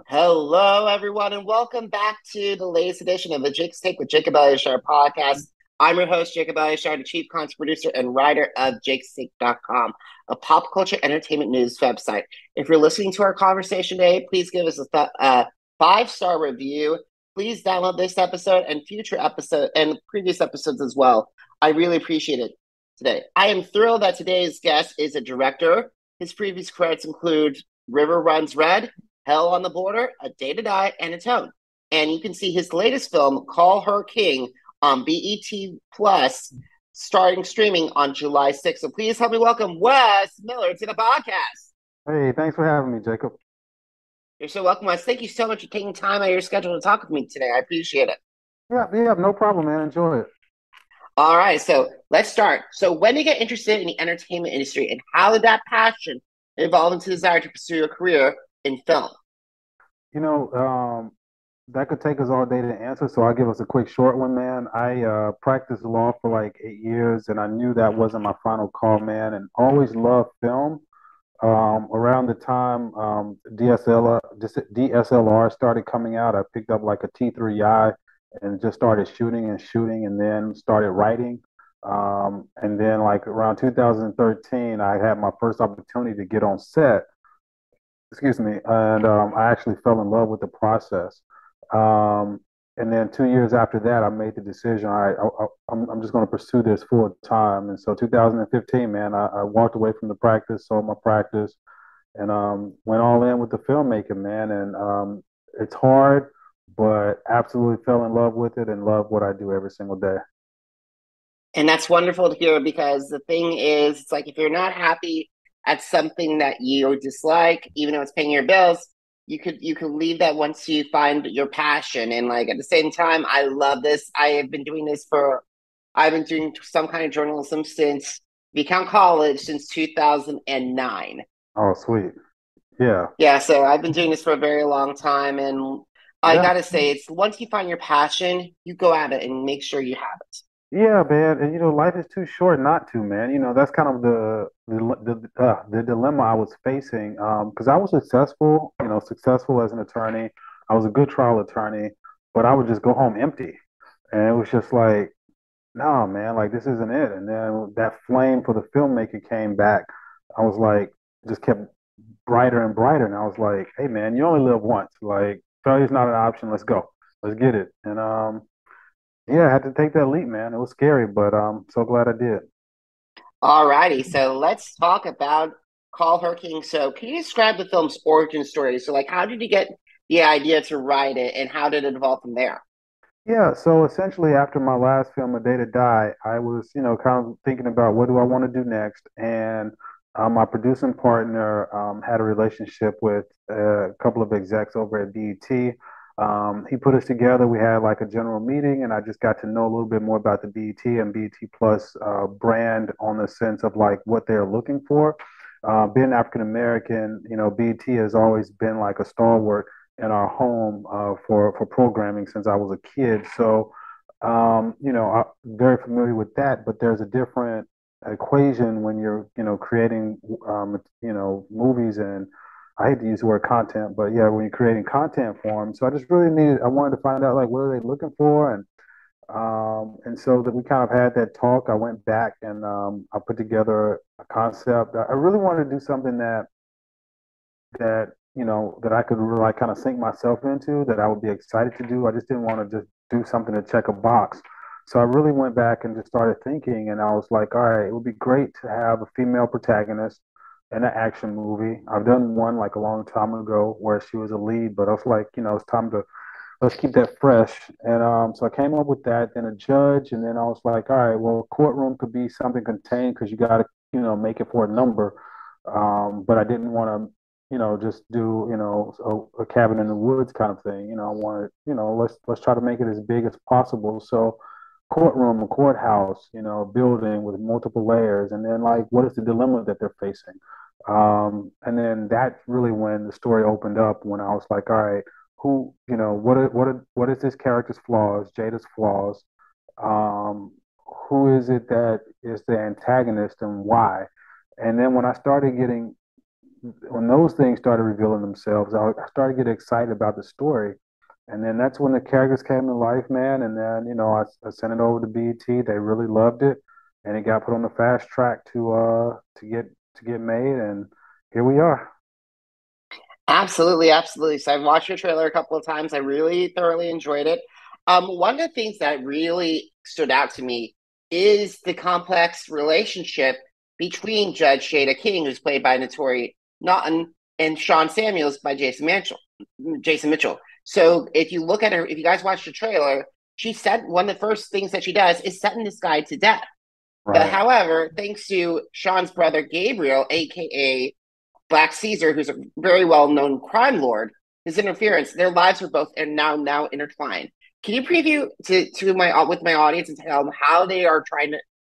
Hello, everyone, and welcome back to the latest edition of the Jake's Take with Jacob Elyachar Podcast. I'm your host, Jacob Elyachar, the chief content producer and writer of jakestake.com, a pop culture entertainment news website. If you're listening to our conversation today, please give us a 5-star review. Please download this episode and future episode and previous episodes as well. I really appreciate it today. I am thrilled that today's guest is a director. His previous credits include River Runs Red, Hell on the Border, A Day to Die, and Atone. And you can see his latest film, Call Her King, on BET Plus, starting streaming on July 6th. So please help me welcome Wes Miller to the podcast. Hey, thanks for having me, Jacob. You're so welcome, Wes. Thank you so much for taking time out of your schedule to talk with me today. I appreciate it. Yeah, no problem, man. Enjoy it. All right, so let's start. So when did you get interested in the entertainment industry, and how did that passion evolve into the desire to pursue a career in film? You know, that could take us all day to answer, so I'll give us a quick short one, man. I practiced law for like 8 years, and I knew that wasn't my final call, man, and always loved film. Around the time DSLR started coming out, I picked up like a T3i and just started shooting, and then started writing. And then like around 2013, I had my first opportunity to get on set. Excuse me, and I actually fell in love with the process. Um, and then 2 years after that, I made the decision. I'm just going to pursue this full time. And so 2015, man, I walked away from the practice, sold my practice, and went all in with the filmmaking, man. And it's hard, but absolutely fell in love with it and love what I do every single day. And that's wonderful to hear, because the thing is, it's like if you're not happy at something that you dislike, even though it's paying your bills, you could leave that once you find your passion. And like at the same time, I love this. I've been doing some kind of journalism since, if you count college, since 2009. Oh, sweet. Yeah. Yeah, so I've been doing this for a very long time, and I Yeah. gotta say, it's once you find your passion, you go at it and make sure you have it. Yeah, man, and life is too short not to, man. That's kind of the dilemma I was facing. Because I was successful, successful as an attorney. I was a good trial attorney, but I would just go home empty, and it was just like, no, man, like this isn't it. And then that flame for the filmmaker came back. I was like, just kept brighter and brighter, and I was like, hey, man, you only live once. Like failure's not an option. Let's go, let's get it. And yeah, I had to take that leap, man. It was scary, but so glad I did. Alrighty, so let's talk about Call Her King. So, can you describe the film's origin story? So, like, how did you get the idea to write it, and how did it evolve from there? Yeah, so essentially after my last film, A Day to Die, I was, kind of thinking about what do I want to do next. And my producing partner had a relationship with a couple of execs over at BET. He put us together. We had like a general meeting, and I just got to know a little bit more about the BET and BET Plus brand on the sense of like what they're looking for. Being African American, BET has always been like a stalwart in our home for programming since I was a kid. So, I'm very familiar with that. But there's a different equation when you're, creating, movies, and I hate to use the word content, but yeah, when you're creating content for them. So I wanted to find out like what are they looking for, and so that we kind of had that talk. I went back and I put together a concept. I really wanted to do something that I could really like kind of sink myself into, that I would be excited to do. I just didn't want to just do something to check a box. So I really went back and just started thinking, and I was like, all right, it would be great to have a female protagonist in an action movie. I've done one like a long time ago where she was a lead, but I was like, it's time to let's keep that fresh. And so I came up with that, then a judge, and then I was like, all right, well, courtroom could be something contained because you got to, make it for a number. But I didn't want to, just do, a cabin in the woods kind of thing. I wanted, let's try to make it as big as possible. So courtroom, a courthouse, a building with multiple layers, and then like, what is the dilemma that they're facing? And then that's really when the story opened up. When I was like, all right, who, what is this character's flaws, Jada's flaws? Um, who is it that is the antagonist and why? And then when I started getting when those things started revealing themselves, I started getting excited about the story. And then that's when the characters came to life, man. And then, I sent it over to BET. They really loved it. And it got put on the fast track to get made. And here we are. Absolutely, absolutely. So I've watched your trailer a couple of times. I really thoroughly enjoyed it. One of the things that really stood out to me is the complex relationship between Judge Jada King, who's played by Notori Naughton, and Sean Samuels by Jason Mitchell. Jason Mitchell. So if you look at her, if you guys watch the trailer, she said one of the first things that she does is setting this guy to death. But Right. however, thanks to Sean's brother Gabriel, aka Black Caesar, who's a very well known crime lord, his interference, their lives are both and now intertwined. Can you preview to my with my audience and tell them how they are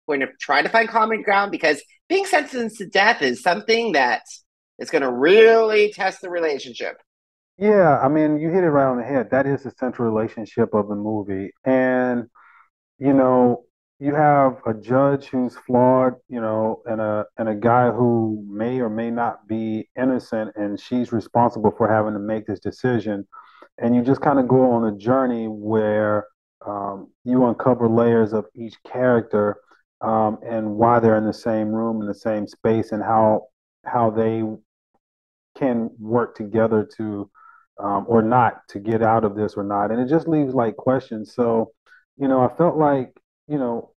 going to try to find common ground? Because being sentenced to death is something that is going to really test the relationship. Yeah, I mean, you hit it right on the head. That is the central relationship of the movie. And you know, you have a judge who's flawed, and a guy who may or may not be innocent, and she's responsible for having to make this decision. And you just kind of go on a journey where you uncover layers of each character, and why they're in the same room in the same space, and how they can work together to or not to get out of this or not. And it just leaves like questions. So, I felt like, you know,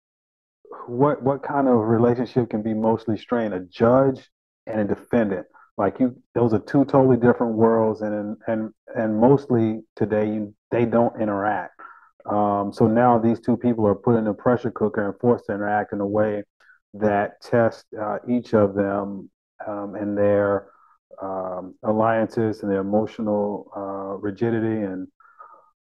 what kind of relationship can be mostly strained? A judge and a defendant. Like those are two totally different worlds, and mostly today they don't interact. So now these two people are put in a pressure cooker and forced to interact in a way that tests each of them, and their alliances and their emotional rigidity and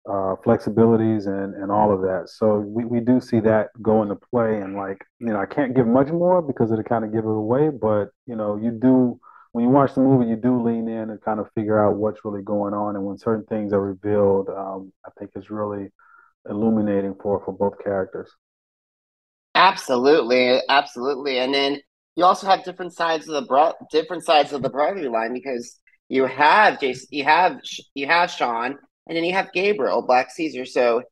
flexibilities and all of that. So we do see that go into play. And like, I can't give much more because it'll kind of give it away, but you do, when you watch the movie, you do lean in and kind of figure out what's really going on. And when certain things are revealed, I think it's really illuminating for both characters. Absolutely, absolutely. And then you also have different sides of the brotherly line because you have Jason, you have Sean, and then you have Gabriel, Black Caesar. So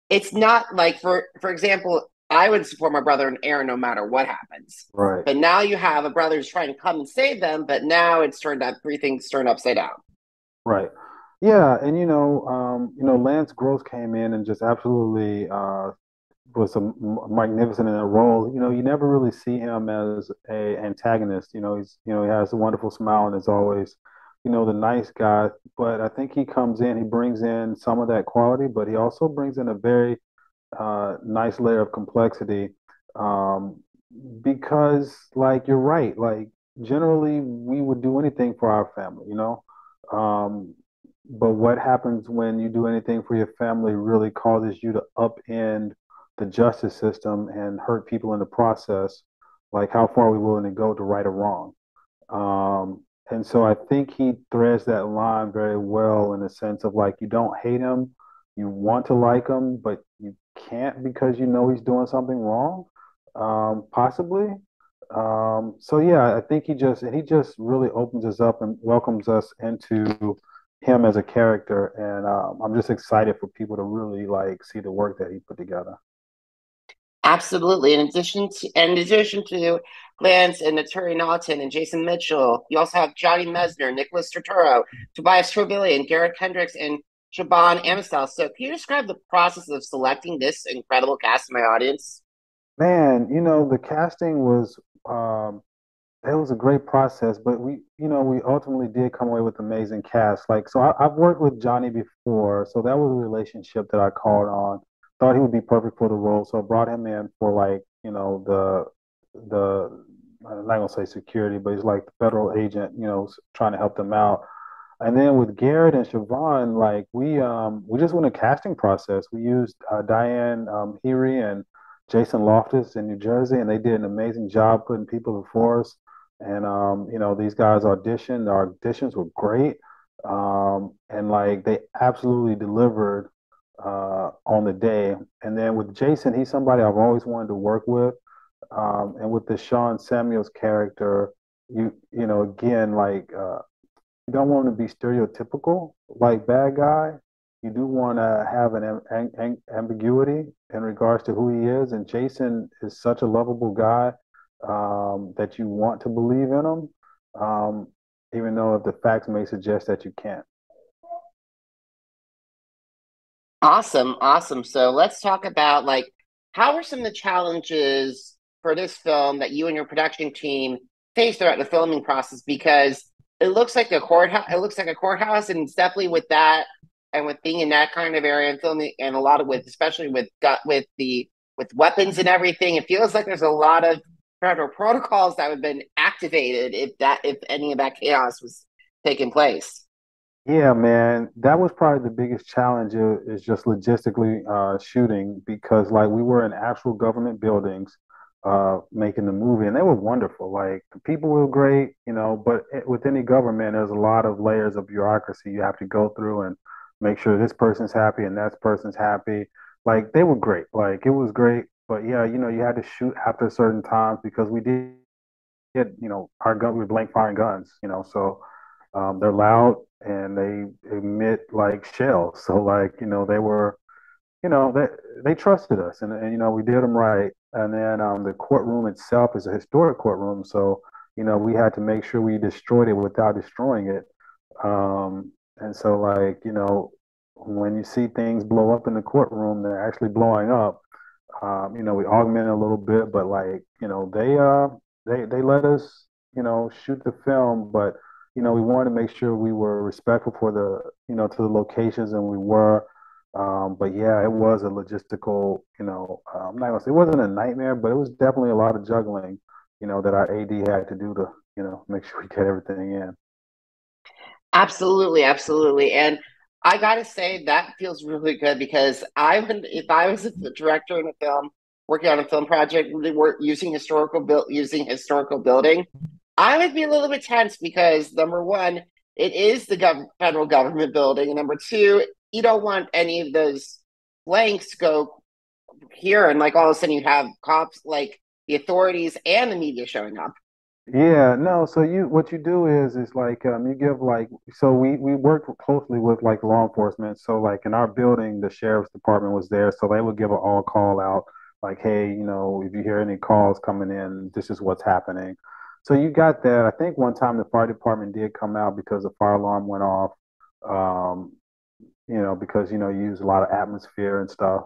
it's not like for example, I would support my brother and Aaron no matter what happens. Right. But now you have a brother who's trying to come and save them, but now it's turned up three things turned upside down. Right. Yeah, and Lance Gross came in and just absolutely was magnificent in a role. You never really see him as a antagonist. He has a wonderful smile and is always, the nice guy. But I think he comes in, he brings in some of that quality, but he also brings in a very nice layer of complexity. Um, because, like, you're right. Like, generally, we would do anything for our family. Um, but what happens when you do anything for your family really causes you to upend the justice system and hurt people in the process? Like, how far are we willing to go to right or wrong? And so I think he threads that line very well in the sense of like, you don't hate him, you want to like him, but you can't because you know he's doing something wrong, possibly. So yeah, I think he just really opens us up and welcomes us into him as a character, and I'm just excited for people to really like see the work that he put together. Absolutely. In addition to Lance and Naturi Naughton and Jason Mitchell, you also have Johnny Mesner, Nicholas Turturro, Tobias Tremblay, Garrett Kendricks, and Shaban Amistel. So, can you describe the process of selecting this incredible cast in my audience? Man, the casting was it was a great process, but we ultimately did come away with amazing cast. Like, so I've worked with Johnny before, so that was a relationship that I called on. Thought he would be perfect for the role, so I brought him in for like, the I'm not gonna say security, but he's like the federal agent, trying to help them out. And then with Garrett and Siobhan, like we just went a casting process. We used Diane Heary and Jason Loftus in New Jersey, and they did an amazing job putting people before us. And these guys auditioned. Our auditions were great, and like they absolutely delivered on the day. And then with Jason, he's somebody I've always wanted to work with. And with the Sean Samuels character. you know, again, like you don't want to be stereotypical like bad guy. You do want to have an ambiguity in regards to who he is. And Jason is such a lovable guy that you want to believe in him, um, even though the facts may suggest that you can't. Awesome, awesome. So let's talk about like how are some of the challenges for this film that you and your production team face throughout the filming process? Because it looks like a courthouse. It looks like a courthouse, and it's definitely with that and with being in that kind of area and filming, and a lot of with especially with weapons and everything. It feels like there's a lot of federal protocols that have been activated if any of that chaos was taking place. Yeah, man, that was probably the biggest challenge is just logistically shooting because like we were in actual government buildings making the movie and they were wonderful. Like the people were great, you know, but with any government, there's a lot of layers of bureaucracy you have to go through and make sure this person's happy and that person's happy. Like they were great. Like it was great, but yeah, you know, you had to shoot after certain times because we did you know, our gun, we were blank firing guns, you know, so they're loud and they emit like shells. So like, you know, they were, you know, they trusted us and you know, we did them right. And then the courtroom itself is a historic courtroom. So, you know, we had to make sure we destroyed it without destroying it. And so like, you know, when you see things blow up in the courtroom, they're actually blowing up. You know, we augmented a little bit, but like, you know, they let us, you know, shoot the film, but you know, we wanted to make sure we were respectful for the, you know, to the locations, and we were. But yeah, it was a logistical, you know, I'm not gonna say it wasn't a nightmare, but it was definitely a lot of juggling, you know, that our AD had to do to, you know, make sure we get everything in. Absolutely, absolutely. And I gotta say that feels really good because I would if I was a director in a film working on a film project really work using historical building, I would be a little bit tense because number one, it is the federal government building, and number two, you don't want any of those blanks to go here and like all of a sudden you have cops like the authorities and the media showing up. Yeah, no, so you what you do is like you give like so we work closely with like law enforcement. So like in our building, the sheriff's department was there, so they would give an all call out like, hey, you know, if you hear any calls coming in, this is what's happening. So you got that. I think one time the fire department did come out because the fire alarm went off. Um, you know, because you know you use a lot of atmosphere and stuff.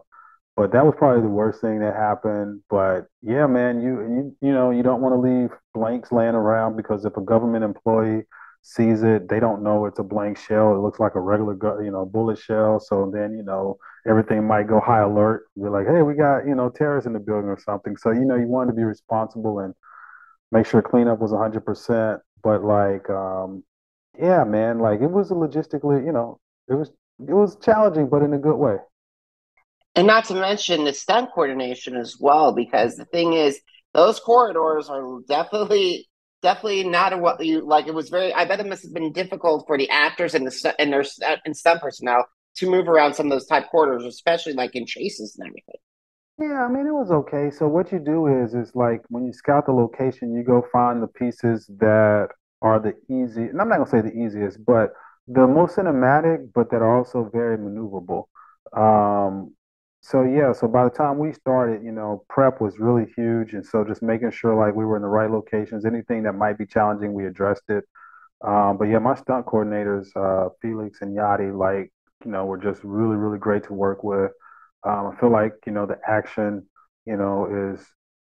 But that was probably the worst thing that happened. But yeah, man, you know you don't want to leave blanks laying around because if a government employee sees it, they don't know it's a blank shell. It looks like a regular, you know, bullet shell. So then you know everything might go high alert. We're like, hey, we got you know terrorists in the building or something. So you know you want to be responsible and make sure cleanup was 100%. But like, yeah, man, like it was a logistically, you know, it was challenging, but in a good way. And not to mention the stunt coordination as well, because the thing is, those corridors are definitely not a, what you like. It was very. I bet it must have been difficult for the actors and and stunt personnel to move around some of those type corridors, especially like in chases and everything. Yeah, I mean, it was okay. So what you do is like when you scout the location, you go find the pieces that are the easy, and I'm not gonna say the easiest, but the most cinematic, but that are also very maneuverable. Um, so yeah, so by the time we started, you know, prep was really huge, and so just making sure like we were in the right locations. Anything that might be challenging, we addressed it. But yeah, my stunt coordinators, Felix and Yachty, like, you know, were just really, really great to work with. I feel like, you know, the action, you know, is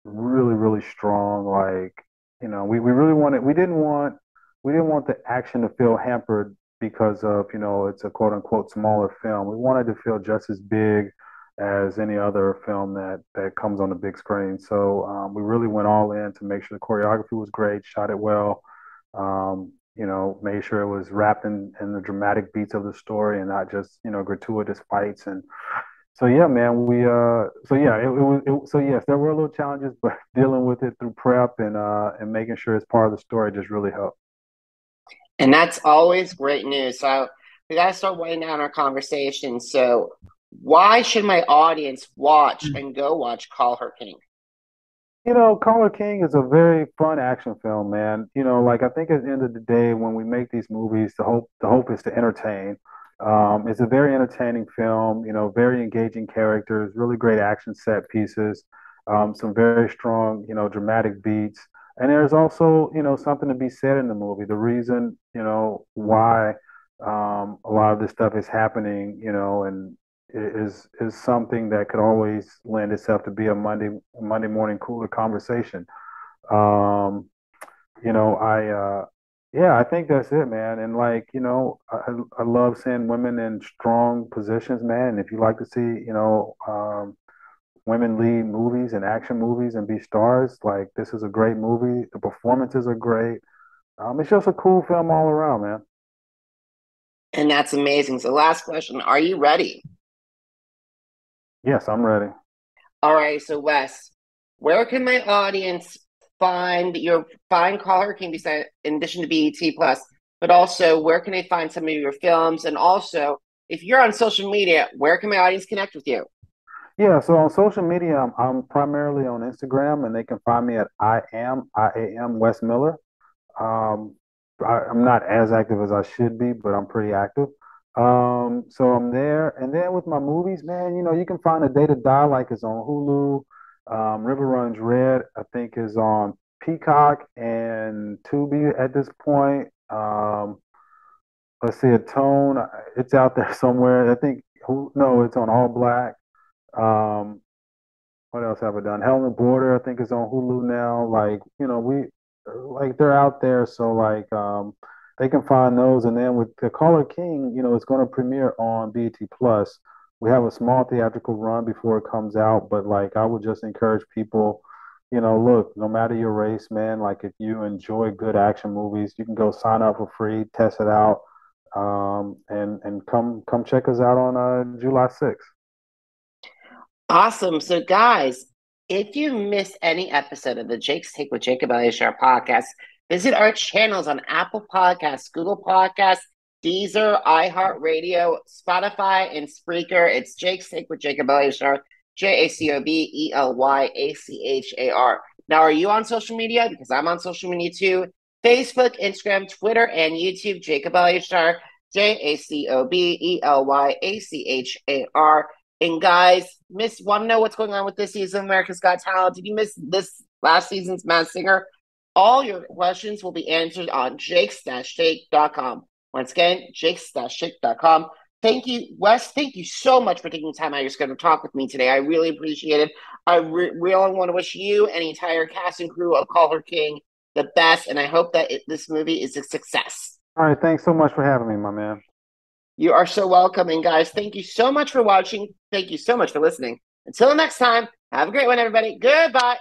really, really strong. Like, you know, we really wanted, we didn't want the action to feel hampered because of, you know, it's a quote unquote smaller film. We wanted to feel just as big as any other film that comes on the big screen. So we really went all in to make sure the choreography was great, shot it well, you know, made sure it was wrapped in the dramatic beats of the story and not just, you know, gratuitous fights. And so, yeah, man, so yeah, so yes, there were little challenges, but dealing with it through prep and making sure it's part of the story just really helped. And that's always great news. So we got to start winding down our conversation. So why should my audience watch and go watch Call Her King? Color King is a very fun action film, man. Like I think at the end of the day, when we make these movies, the hope is to entertain. It's a very entertaining film, very engaging characters, really great action set pieces, some very strong, dramatic beats. And there's also, something to be said in the movie. The reason, why a lot of this stuff is happening, and is something that could always lend itself to be a Monday morning cooler conversation. Um, yeah, I think that's it, man. And like, I love seeing women in strong positions, man. If you like to see, women lead movies and action movies and be stars, like this is a great movie. The performances are great. It's just a cool film all around, man. And that's amazing. So, last question: are you ready? Yes, I'm ready. All right. So, Wes, where can my audience find your fine Color King beside, in addition to BET Plus, but also where can they find some of your films? And also, if you're on social media, where can my audience connect with you? Yeah, so on social media, I'm primarily on Instagram, and they can find me at I am Wes Miller. Um, I'm not as active as I should be, but I'm pretty active. So I'm there, and then with my movies, man, you can find A Day to Die, like it's on Hulu. River Runs Red, I think, is on Peacock and Tubi at this point. Let's see, Atone, it's out there somewhere. I think, who? No, it's on All Black. Um, what else have I done? Hell in the Border, I think, is on Hulu now. Like, we like they're out there, so like they can find those. And then with The Color King, it's going to premiere on BET Plus. We have a small theatrical run before it comes out, but like I would just encourage people, look, no matter your race, man, like if you enjoy good action movies, you can go sign up for free, test it out, and come check us out on July 6th. Awesome. So, guys, if you miss any episode of the Jake's Take with Jacob Elyachar podcast, visit our channels on Apple Podcasts, Google Podcasts, Deezer, iHeartRadio, Spotify, and Spreaker. It's Jake's Take with Jacob Elyachar, JACOBELYACHAR. Now, are you on social media? Because I'm on social media too. Facebook, Instagram, Twitter, and YouTube, Jacob Elyachar, JACOBELYACHAR. And guys, want to know what's going on with this season of America's Got Talent? Did you miss this last season's Masked Singer? All your questions will be answered on jakes-shake.com. Once again, jakes-shake.com. Thank you, Wes. Thank you so much for taking the time out of your schedule to talk with me today. I really appreciate it. I really want to wish you and the entire cast and crew of Color King the best, and I hope that this movie is a success. All right, thanks so much for having me, my man. You are so welcome. And guys, thank you so much for watching. Thank you so much for listening. Until next time, have a great one, everybody. Goodbye.